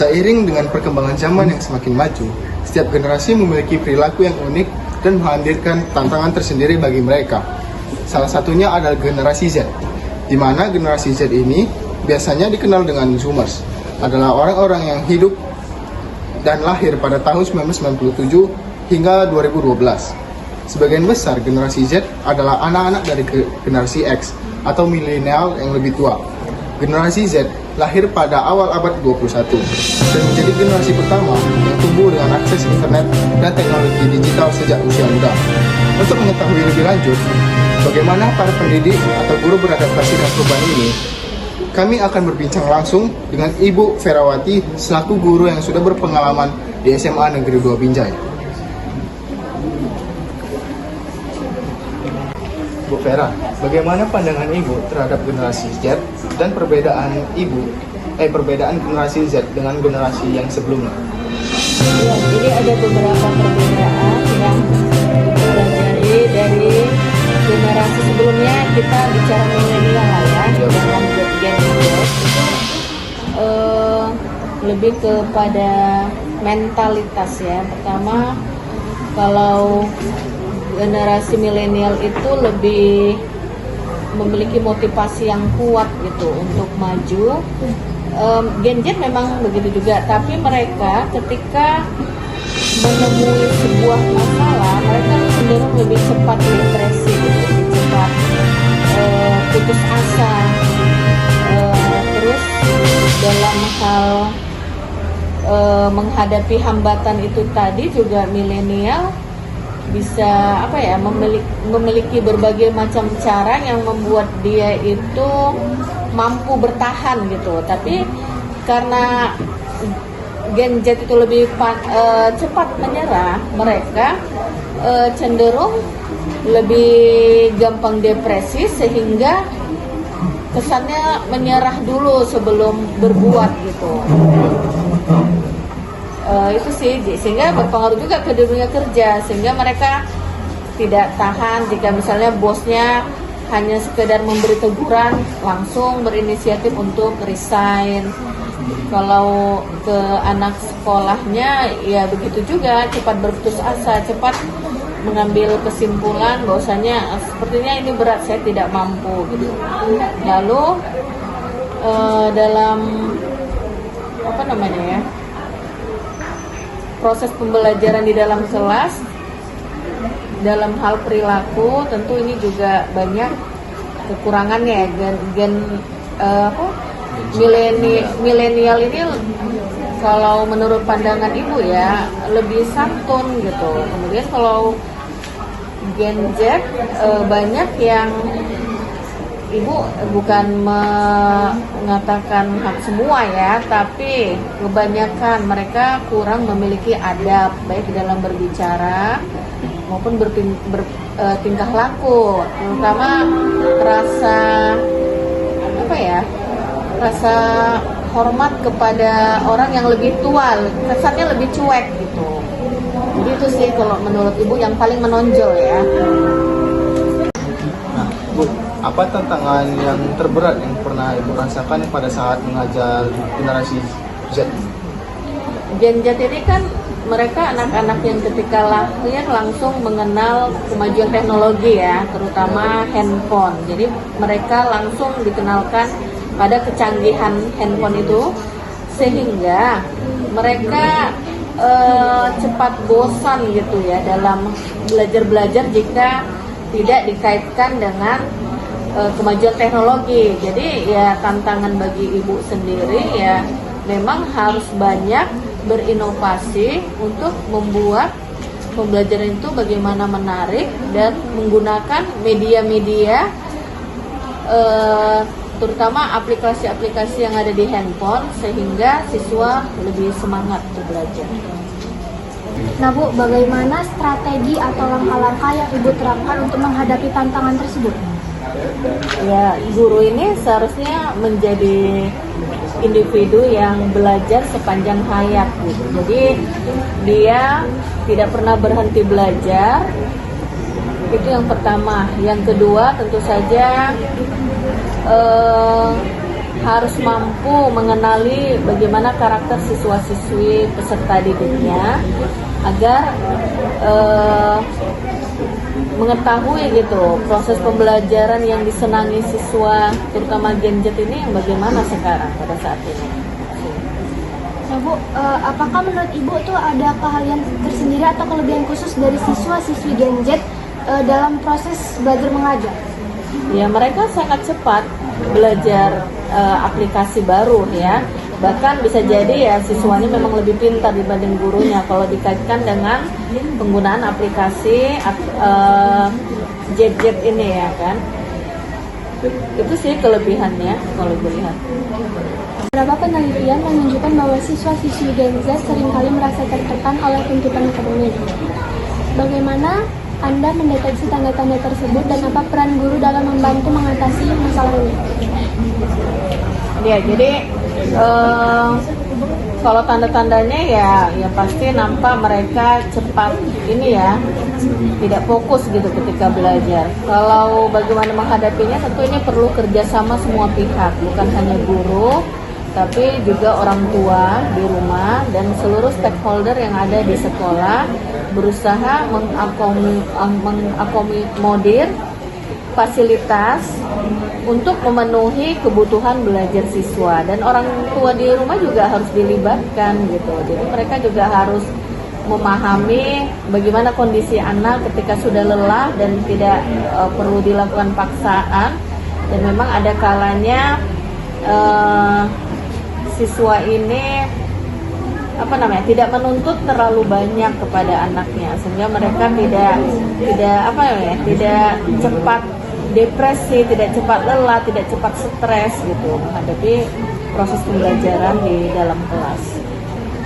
Seiring dengan perkembangan zaman yang semakin maju, setiap generasi memiliki perilaku yang unik dan menghadirkan tantangan tersendiri bagi mereka. Salah satunya adalah generasi Z, di mana generasi Z ini biasanya dikenal dengan Zoomers, adalah orang-orang yang hidup dan lahir pada tahun 1997 hingga 2012. Sebagian besar generasi Z adalah anak-anak dari generasi X atau milenial yang lebih tua. Generasi Z lahir pada awal abad 21 dan menjadi generasi pertama yang tumbuh dengan akses internet dan teknologi digital sejak usia muda. Untuk mengetahui lebih lanjut bagaimana para pendidik atau guru beradaptasi dengan perubahan ini, kami akan berbincang langsung dengan Ibu Ferawati selaku guru yang sudah berpengalaman di SMA Negeri 2 Binjai. Bu Vera, bagaimana pandangan Ibu terhadap generasi Z dan perbedaan generasi Z dengan generasi yang sebelumnya? Ya, jadi ada beberapa perbedaan yang kita pelajari dari generasi sebelumnya. Kita bicara milenial lah ya, dengan Gen Z itu lebih kepada mentalitas ya. Pertama, kalau generasi milenial itu lebih memiliki motivasi yang kuat gitu untuk maju. Gen Z memang begitu juga, tapi mereka ketika menemui sebuah masalah, mereka cenderung lebih cepat depresi, lebih cepat putus asa. Terus dalam hal menghadapi hambatan itu tadi juga milenial bisa memiliki berbagai macam cara yang membuat dia itu mampu bertahan gitu. Tapi karena Gen Z itu lebih cepat menyerah, mereka cenderung lebih gampang depresi sehingga kesannya menyerah dulu sebelum berbuat gitu. Itu sih, sehingga berpengaruh juga ke dunia kerja, sehingga mereka tidak tahan jika misalnya bosnya hanya sekedar memberi teguran, langsung berinisiatif untuk resign. Kalau ke anak sekolahnya ya begitu juga, cepat berputus asa, cepat mengambil kesimpulan bahwasanya sepertinya ini berat, saya tidak mampu gitu. Lalu dalam proses pembelajaran di dalam kelas, dalam hal perilaku tentu ini juga banyak kekurangannya ya. Milenial ini kalau menurut pandangan Ibu ya lebih santun gitu. Kemudian kalau Gen Z banyak yang Ibu bukan mengatakan hak semua ya, tapi kebanyakan mereka kurang memiliki adab baik dalam berbicara maupun bertingkah laku, terutama rasa hormat kepada orang yang lebih tua, kesannya lebih cuek gitu. Jadi itu sih kalau menurut Ibu yang paling menonjol ya. Nah, Bu, apa tantangan yang terberat yang pernah Ibu rasakan pada saat mengajar generasi Z? Gen Z ini kan mereka anak-anak yang ketika lahir langsung mengenal kemajuan teknologi ya, terutama handphone. Jadi mereka langsung dikenalkan pada kecanggihan handphone itu, sehingga mereka cepat bosan gitu ya dalam belajar jika tidak dikaitkan dengan kemajuan teknologi. Jadi ya tantangan bagi Ibu sendiri ya memang harus banyak berinovasi untuk membuat pembelajaran itu bagaimana menarik dan menggunakan media-media terutama aplikasi-aplikasi yang ada di handphone sehingga siswa lebih semangat untuk belajar. Nah Bu, bagaimana strategi atau langkah-langkah yang Ibu terapkan untuk menghadapi tantangan tersebut? Ya, guru ini seharusnya menjadi individu yang belajar sepanjang hayat gitu. Jadi dia tidak pernah berhenti belajar. Itu yang pertama. Yang kedua tentu saja harus mampu mengenali bagaimana karakter siswa-siswi peserta didiknya agar mengetahui gitu proses pembelajaran yang disenangi siswa terutama Gen Z ini yang bagaimana sekarang pada saat ini. Nah Bu, apakah menurut Ibu tuh ada keahlian tersendiri atau kelebihan khusus dari siswa-siswi Gen Z dalam proses belajar mengajar? Ya, mereka sangat cepat belajar aplikasi baru ya. Bahkan bisa jadi ya siswanya memang lebih pintar dibanding gurunya kalau dikaitkan dengan penggunaan aplikasi Jet ini ya kan. Itu sih kelebihannya kalau gue lihat. Beberapa penelitian menunjukkan bahwa siswa-siswi Gen Z seringkali merasa tertekan oleh tuntutan akademik. Bagaimana Anda mendeteksi tanda-tanda tersebut dan apa peran guru dalam membantu mengatasi masalah ini? Ya, jadi kalau tanda-tandanya ya pasti nampak mereka cepat ini ya tidak fokus gitu ketika belajar. Kalau bagaimana menghadapinya tentu ini perlu kerjasama semua pihak, bukan hanya guru tapi juga orang tua di rumah dan seluruh stakeholder yang ada di sekolah berusaha mengakomodir fasilitas untuk memenuhi kebutuhan belajar siswa, dan orang tua di rumah juga harus dilibatkan gitu. Jadi mereka juga harus memahami bagaimana kondisi anak ketika sudah lelah dan tidak perlu dilakukan paksaan, dan memang ada kalanya siswa ini tidak menuntut terlalu banyak kepada anaknya sehingga mereka tidak cepat depresi, tidak cepat lelah, tidak cepat stres gitu menghadapi proses pembelajaran di dalam kelas.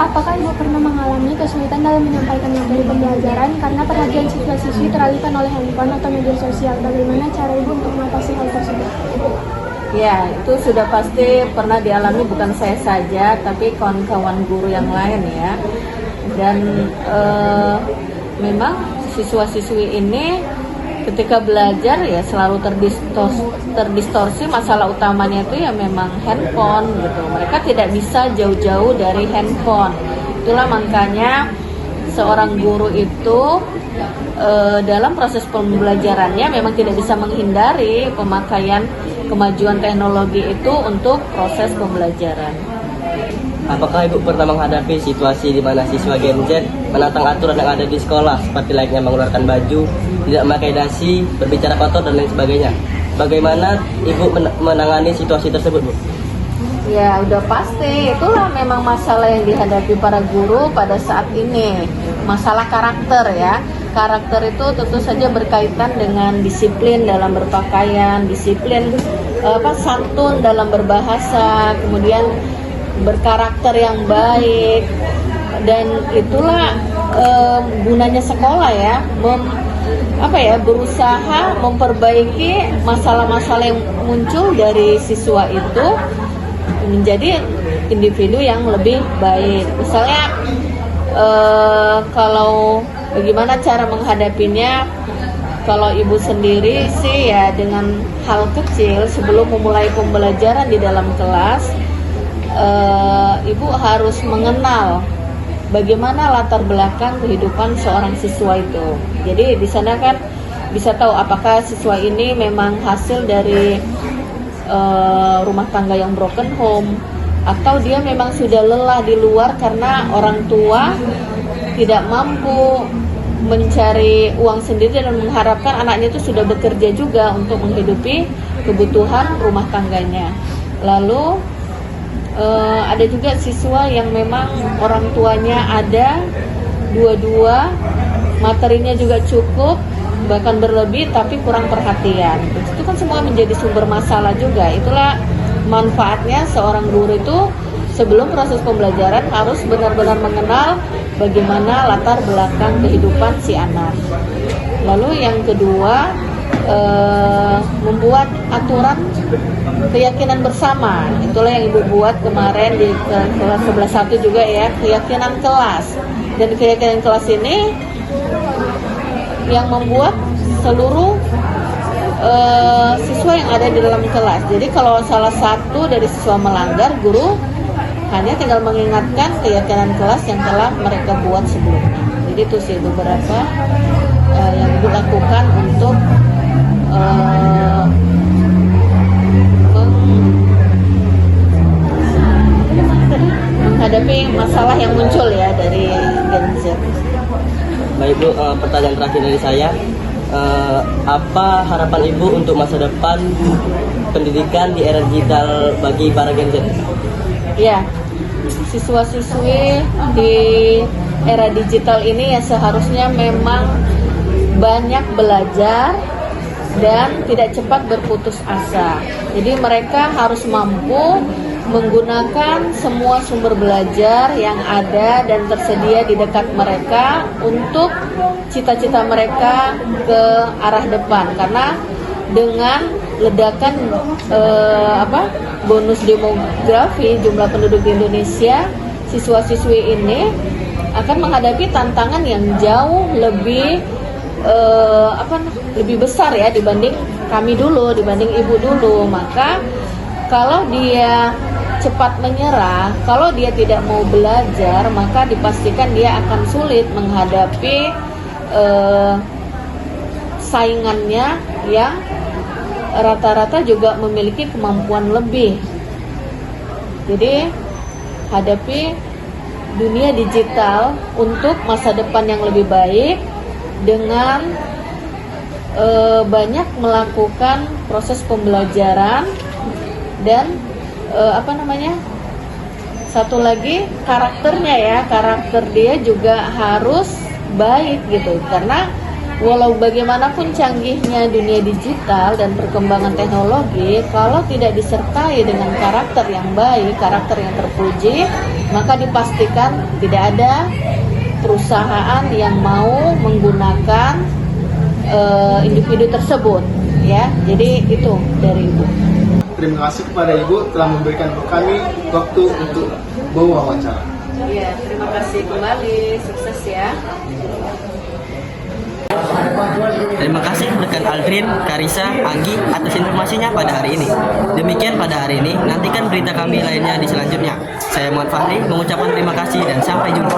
Apakah Ibu pernah mengalami kesulitan dalam menyampaikan materi pembelajaran karena perhatian siswa-siswi teralihkan oleh handphone atau media sosial? Bagaimana cara Ibu untuk mengatasi hal tersebut? Ya, itu sudah pasti pernah dialami bukan saya saja, tapi kawan-kawan guru yang lain ya. Dan memang siswa-siswi ini ketika belajar ya selalu terdistorsi masalah utamanya itu ya memang handphone gitu. Mereka tidak bisa jauh-jauh dari handphone. Itulah makanya seorang guru itu dalam proses pembelajarannya memang tidak bisa menghindari pemakaian kemajuan teknologi itu untuk proses pembelajaran. Apakah Ibu pernah menghadapi situasi di mana siswa Gen Z menantang aturan yang ada di sekolah seperti layaknya mengeluarkan baju, tidak memakai dasi, berbicara kotor dan lain sebagainya? Bagaimana Ibu menangani situasi tersebut, Bu? Ya, udah pasti. Itulah memang masalah yang dihadapi para guru pada saat ini. Masalah karakter ya. Karakter itu tentu saja berkaitan dengan disiplin dalam berpakaian, disiplin santun dalam berbahasa, kemudian berkarakter yang baik, dan itulah gunanya sekolah ya, berusaha memperbaiki masalah-masalah yang muncul dari siswa itu menjadi individu yang lebih baik. Misalnya kalau bagaimana cara menghadapinya, kalau ibu sendiri sih ya dengan hal kecil sebelum memulai pembelajaran di dalam kelas, ibu harus mengenal bagaimana latar belakang kehidupan seorang siswa itu. Jadi di sana kan bisa tahu apakah siswa ini memang hasil dari rumah tangga yang broken home, atau dia memang sudah lelah di luar karena orang tua tidak mampu mencari uang sendiri dan mengharapkan anaknya itu sudah bekerja juga untuk menghidupi kebutuhan rumah tangganya. Lalu ada juga siswa yang memang orang tuanya ada, dua-dua materinya juga cukup, bahkan berlebih tapi kurang perhatian. Itu kan semua menjadi sumber masalah juga. Itulah manfaatnya seorang guru itu sebelum proses pembelajaran harus benar-benar mengenal bagaimana latar belakang kehidupan si anak. Lalu yang kedua, membuat aturan keyakinan bersama. Itulah yang ibu buat kemarin di kelas 11.1 juga ya, keyakinan kelas. Dan keyakinan kelas ini yang membuat seluruh siswa yang ada di dalam kelas. Jadi kalau salah satu dari siswa melanggar, guru hanya tinggal mengingatkan keyakinan kelas yang telah mereka buat sebelumnya. Jadi itu sih beberapa yang ibu lakukan untuk menghadapi masalah yang muncul ya dari Gen Z. Baik Bu, pertanyaan terakhir dari saya, apa harapan Ibu untuk masa depan pendidikan di era digital bagi para Gen Z? Ya, siswa-siswi di era digital ini ya seharusnya memang banyak belajar dan tidak cepat berputus asa. Jadi mereka harus mampu menggunakan semua sumber belajar yang ada dan tersedia di dekat mereka untuk cita-cita mereka ke arah depan. Karena dengan ledakan bonus demografi jumlah penduduk di Indonesia, siswa-siswi ini akan menghadapi tantangan yang jauh lebih lebih besar ya dibanding kami dulu, dibanding ibu dulu. Maka kalau dia cepat menyerah, kalau dia tidak mau belajar, maka dipastikan dia akan sulit menghadapi saingannya yang rata-rata juga memiliki kemampuan lebih. Jadi hadapi dunia digital untuk masa depan yang lebih baik dengan banyak melakukan proses pembelajaran dan satu lagi karakternya ya, karakter dia juga harus baik gitu, karena walau bagaimanapun canggihnya dunia digital dan perkembangan teknologi, kalau tidak disertai dengan karakter yang baik, karakter yang terpuji, maka dipastikan tidak ada perusahaan yang mau menggunakan individu tersebut ya. Jadi itu dari Ibu. Terima kasih kepada Ibu telah memberikan kami waktu untuk berwawancara. Iya, terima kasih kembali, sukses ya. Terima kasih rekan Aldrin, Karisa, Anggi atas informasinya pada hari ini. Demikian pada hari ini, nantikan berita kami lainnya di selanjutnya. Saya Muhammad Fahri mengucapkan terima kasih dan sampai jumpa.